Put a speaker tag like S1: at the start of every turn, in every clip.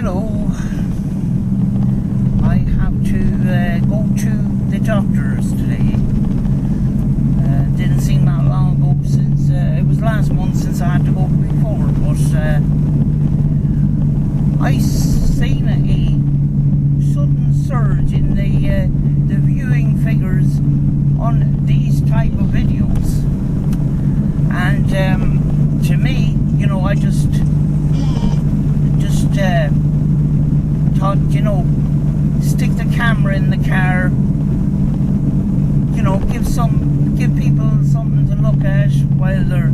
S1: Hello. I have to go to the doctor's today. Didn't seem that long ago since it was last month since I had to go before, but I seen a sudden surge in the viewing figures on these type of videos, and to me, you know, I just thought, you know, stick the camera in the car, you know, give people something to look at while they're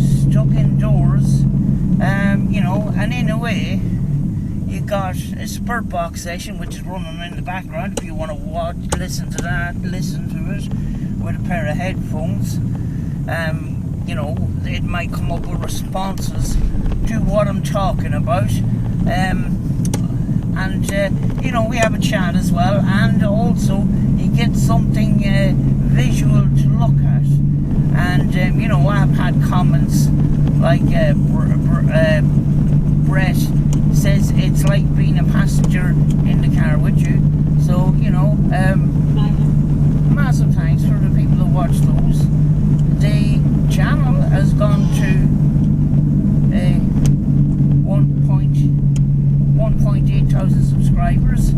S1: stuck indoors, you know. And in a way, you got a Spurt Box session which is running in the background. If you want to listen to it with a pair of headphones. You know, it might come up with responses to what I'm talking about, and you know, we have a chat as well, and also you get something visual to look at. And you know, I've had comments like Brett says it's like being a passenger in the car with you. So, you know, massive thanks for the people that watch those. The channel has gone to 1.8 thousand subscribers.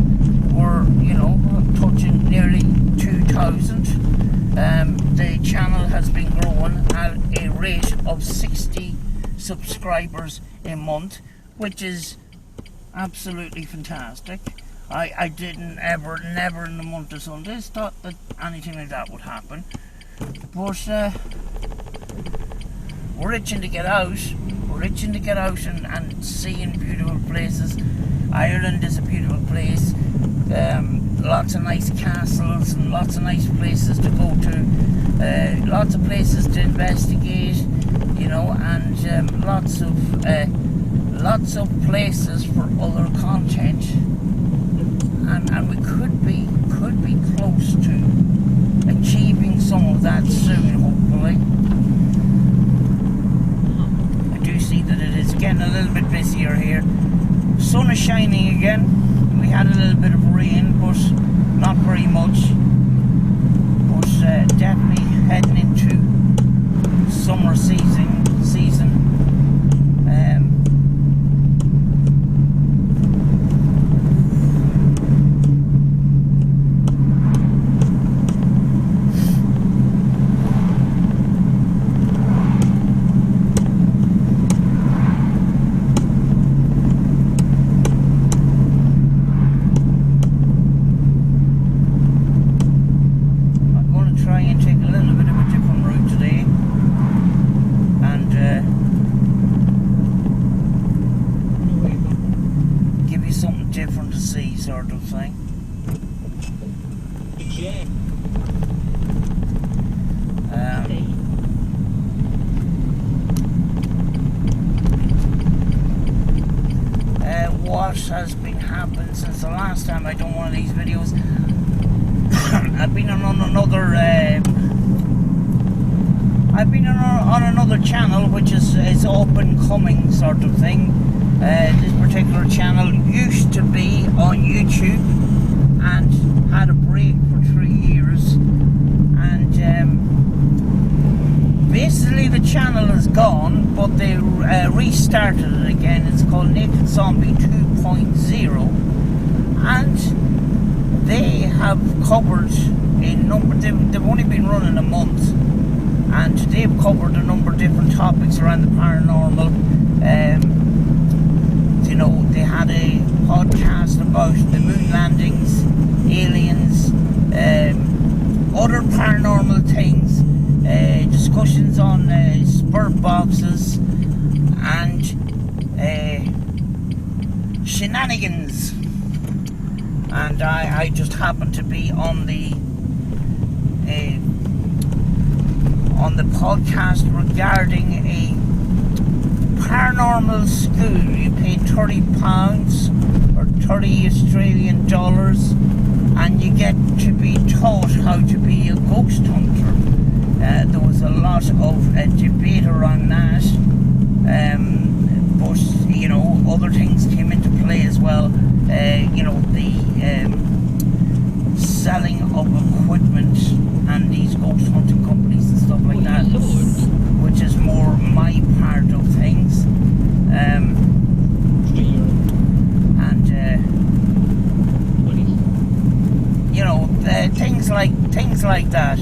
S1: We're, you know, touching nearly 2,000. The channel has been growing at a rate of 60 subscribers a month, which is absolutely fantastic. I didn't never in the month of Sundays thought that anything like that would happen. But we're itching to get out. We're itching to get out and seeing beautiful places. Ireland is a beautiful place. Lots of nice castles and lots of nice places to go to. Lots of places to investigate, you know, and lots of places for other content. And we could be close to achieving some of that soon, hopefully. I do see that it is getting a little bit busier here. Sun is shining again. We had a little bit of rain, but not very much. But definitely heading into summer season. Different to see, sort of thing. What has been happening since the last time I done one of these videos? I've been on another channel, which is up and coming sort of thing. This particular channel used to be on YouTube and had a break for 3 years, and basically the channel is gone, but they restarted it again. It's called Naked Zombie 2.0, and they have covered a number. They've only been running a month, and they've covered a number of different topics around the paranormal. You know, they had a podcast about the moon landings, aliens, other paranormal things, discussions on Spurt Boxes, and shenanigans. And I just happened to be on the podcast regarding a paranormal school. You pay £30 or 30 Australian dollars, and you get to be taught how to be a ghost hunter. There was a lot of debate around that, but you know, other things came into play. play as well. You know, the selling of equipment and these ghost hunting companies and stuff like that, which is more my part of things. And you know, things like that.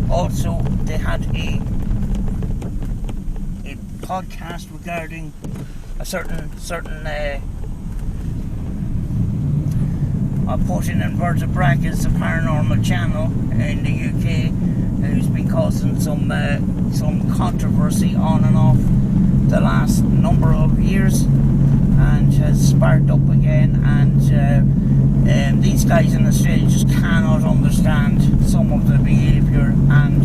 S1: Also, they had a podcast regarding a certain I put in inverted brackets a paranormal channel in the UK who's been causing some controversy on and off the last number of years, and has sparked up again, and these guys in Australia just cannot understand some of the behaviour and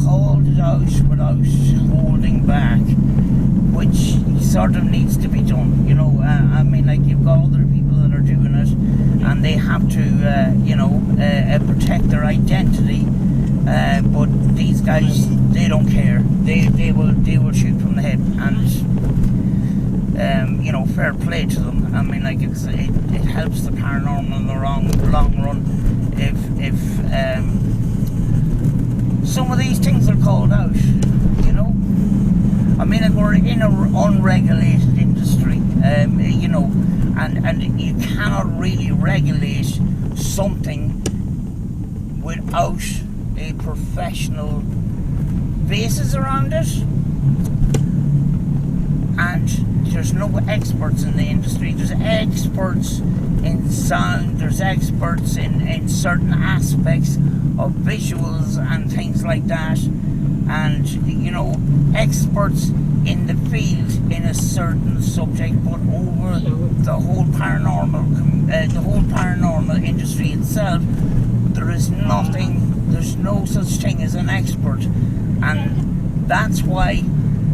S1: called it out without holding back, which sort of needs to be done. You know, I mean, like, you've got other people that are doing it and they have to you know, protect their identity, but these guys, they don't care. They will shoot from the hip, and you know, fair play to them. I mean, like, it helps the paranormal in the long run if some of these things are called out, you know. I mean, like, we're in an unregulated industry, you know, and you cannot really regulate something without a professional basis around it. And there's no experts in the industry. There's experts in sound, there's experts in certain aspects of visuals and things like that, and, you know, experts in the field in a certain subject, but over the whole paranormal industry itself, there is nothing, there's no such thing as an expert, and that's why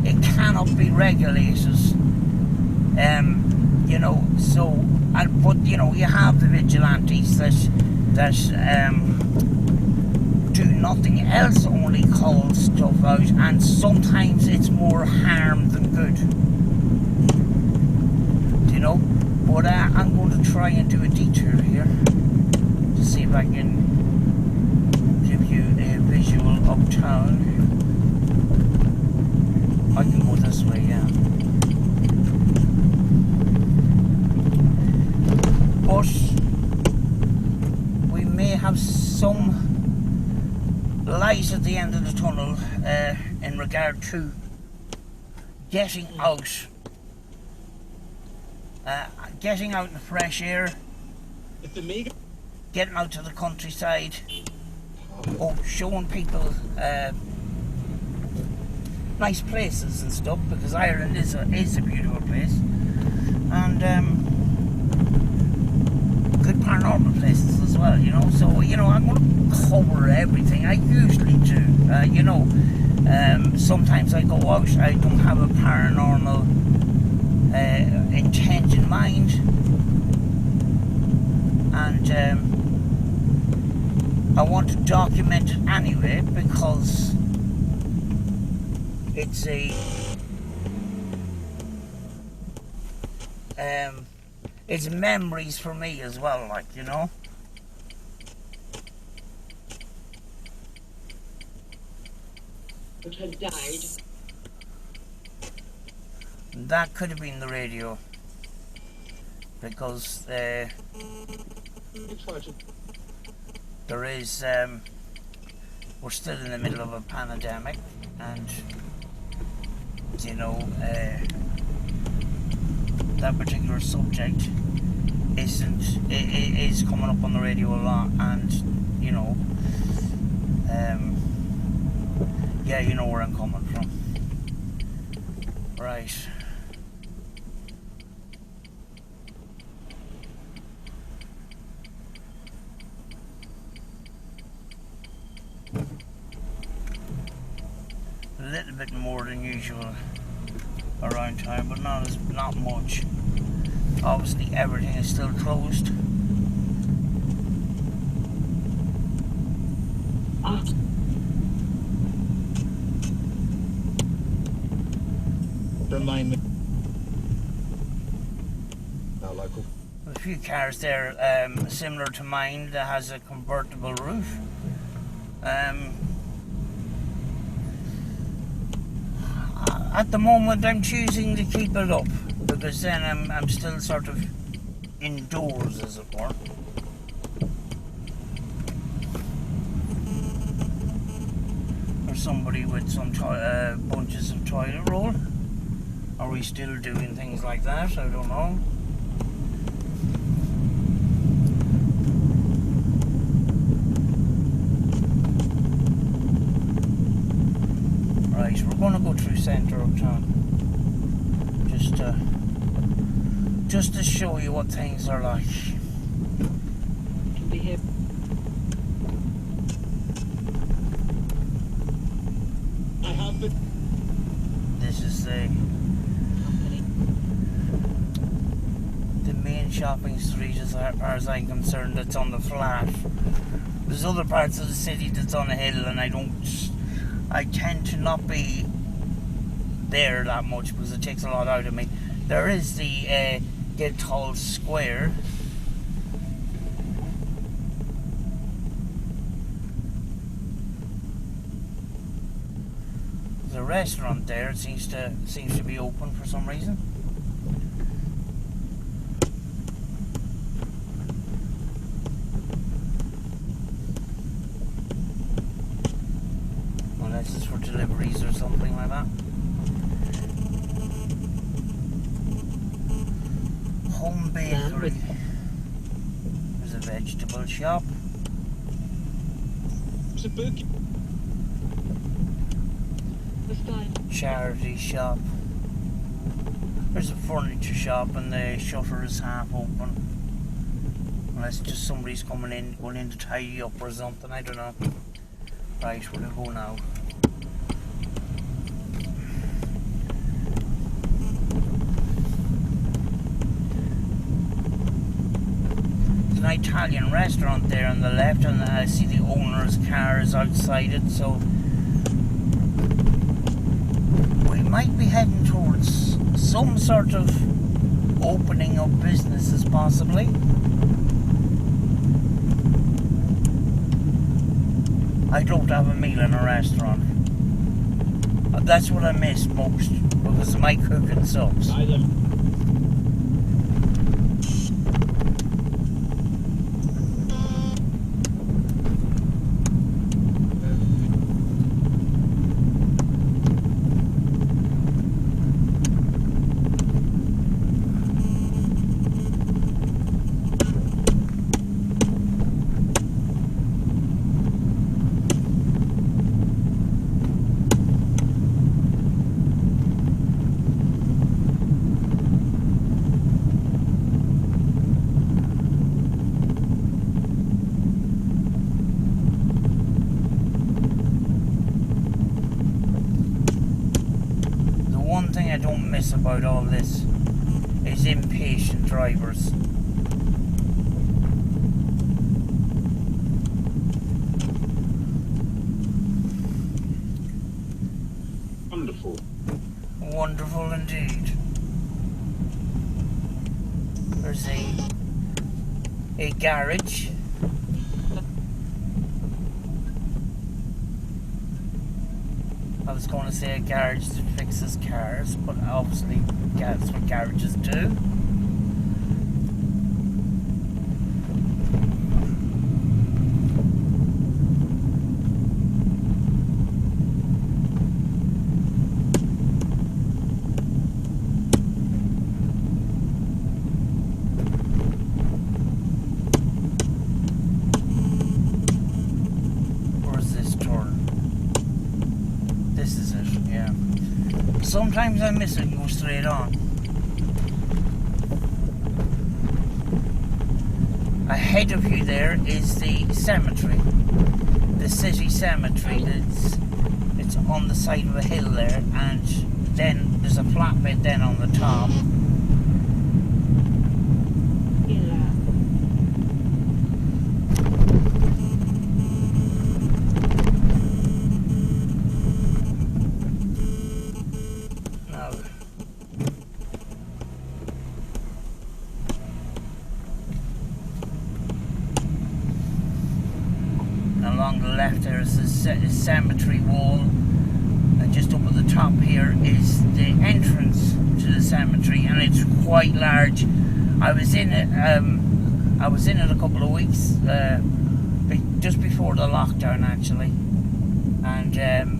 S1: it cannot be regulated. You know, so, but, you know, you have the vigilantes that do nothing else, only call stuff out, and sometimes it's more harm than good. Do you know? But I'm going to try and do a detour here to see if I can give you a visual of town. I can go this way, yeah. But we may have some light at the end of the tunnel in regard to getting out in the fresh air, getting out to the countryside, showing people nice places and stuff, because Ireland is a beautiful place, and good paranormal places as well, you know. So, you know, I'm going to cover everything. I usually do, you know. Sometimes I go out, I don't have a paranormal intent in mind, and I want to document it anyway, because it's it's memories for me as well, like, you know.
S2: Which had died.
S1: That could have been the radio, because there is we're still in the middle of a pandemic, and, you know, that particular subject is coming up on the radio a lot, and, you know, yeah, you know where I'm coming from. Right. A little bit more than usual around town, but not much. Obviously everything is still closed.
S2: Remind me. No, local.
S1: A few cars there similar to mine that has a convertible roof. At the moment I'm choosing to keep it up because then I'm still sort of indoors, as it were. Or somebody with some bunches of toilet roll. Are we still doing things like that? I don't know. Right, we're going to go through centre of town. Just to show you what things are like.
S3: Can be here.
S2: I have been.
S1: This is the main shopping street as far as I'm concerned, that's on the flat. There's other parts of the city that's on a hill, and I tend to not be there that much because it takes a lot out of me. There is the Guildhall Square. There's a restaurant there. It seems to be open for some reason. Unless it's for deliveries or something like that. Home bakery. There's a vegetable shop.
S2: It's a book.
S1: Charity shop. There's a furniture shop and the shutter is half open. Unless just somebody's going in to tidy up or something, I don't know. Right, we'll go now. There's an Italian restaurant there on the left, and I see the owner's car is outside it, so we might be heading towards some sort of opening up businesses, possibly. I'd love to have a meal in a restaurant. That's what I miss most because of my cooking sucks. I don't miss about all this is impatient drivers.
S2: Wonderful.
S1: Wonderful indeed. There's a garage. I was going to say a garage that fixes cars, but obviously that's what garages do. Sometimes I miss it and go straight on. Ahead of you there is the cemetery, the city cemetery. It's on the side of a hill there, and then there's a flat bit then on the top. cemetery wall, and just up at the top here is the entrance to the cemetery, and it's quite large. I was in it a couple of weeks, just before the lockdown actually, and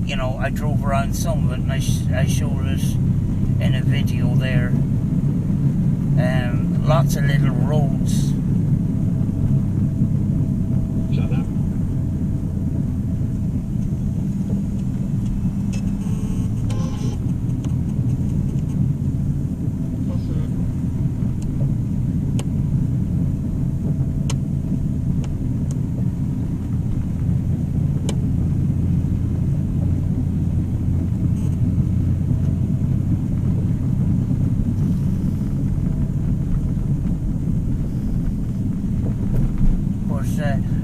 S1: you know, I drove around some of it, and I showed it in a video there. Lots of little roads.
S2: Shut up.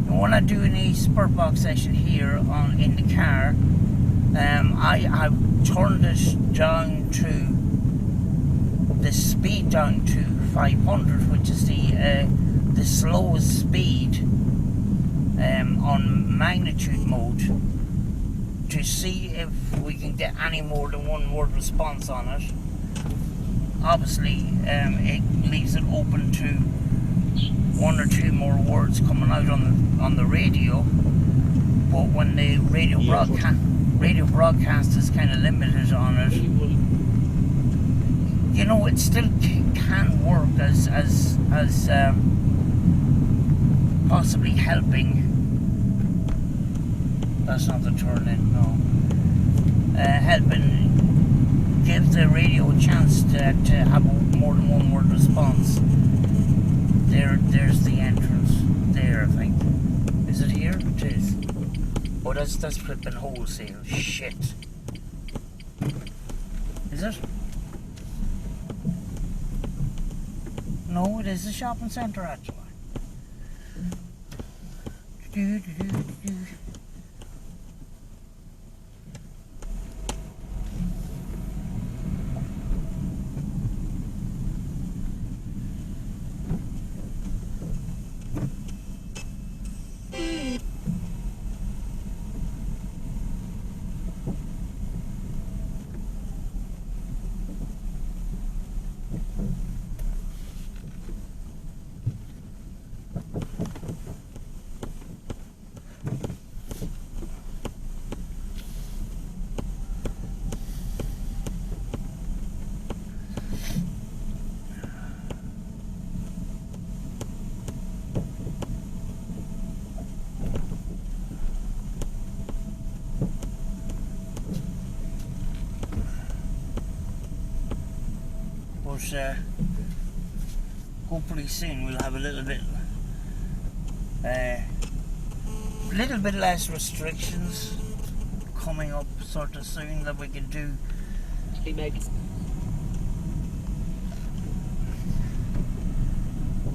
S1: When I do any spurt box session here in the car, I've turned it down to the speed down to 500, which is the slowest speed on magnitude mode, to see if we can get any more than one word response on it. Obviously, it leaves it open to one or two more words coming out on the radio, but when the radio broadcast is kind of limited on it, you know, it still can work as possibly helping. That's not the turn in, no. Helping give the radio a chance to have more than one word response. There's the entrance there, I think. Is it here? It is. Oh, that's flipping wholesale. Shit. Is it? No, it is the shopping centre actually. Hopefully soon we'll have a little bit less restrictions coming up sort of soon that we can do.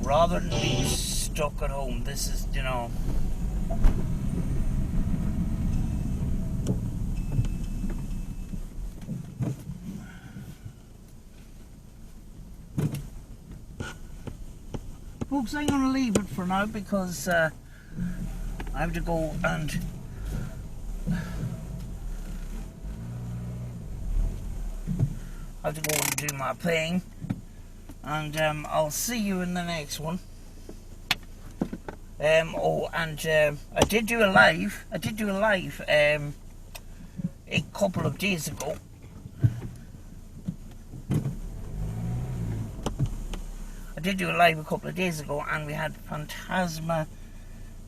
S1: Rather than being stuck at home. This is, you know, folks, I'm going to leave it for now because I have to go and do my thing, and I'll see you in the next one. I did do a live a couple of days ago. And we had Phantasma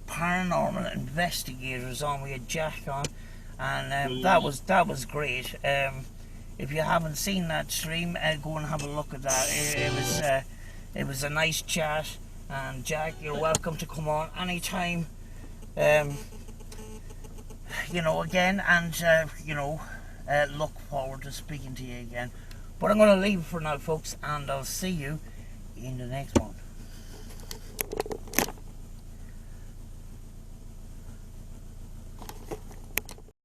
S1: paranormal investigators on. We had Jack on, and that was great. If you haven't seen that stream, go and have a look at that. It was a nice chat, and Jack, you're welcome to come on anytime. You know, again, and you know, look forward to speaking to you again. But I'm going to leave for now, folks, and I'll see you in the next one.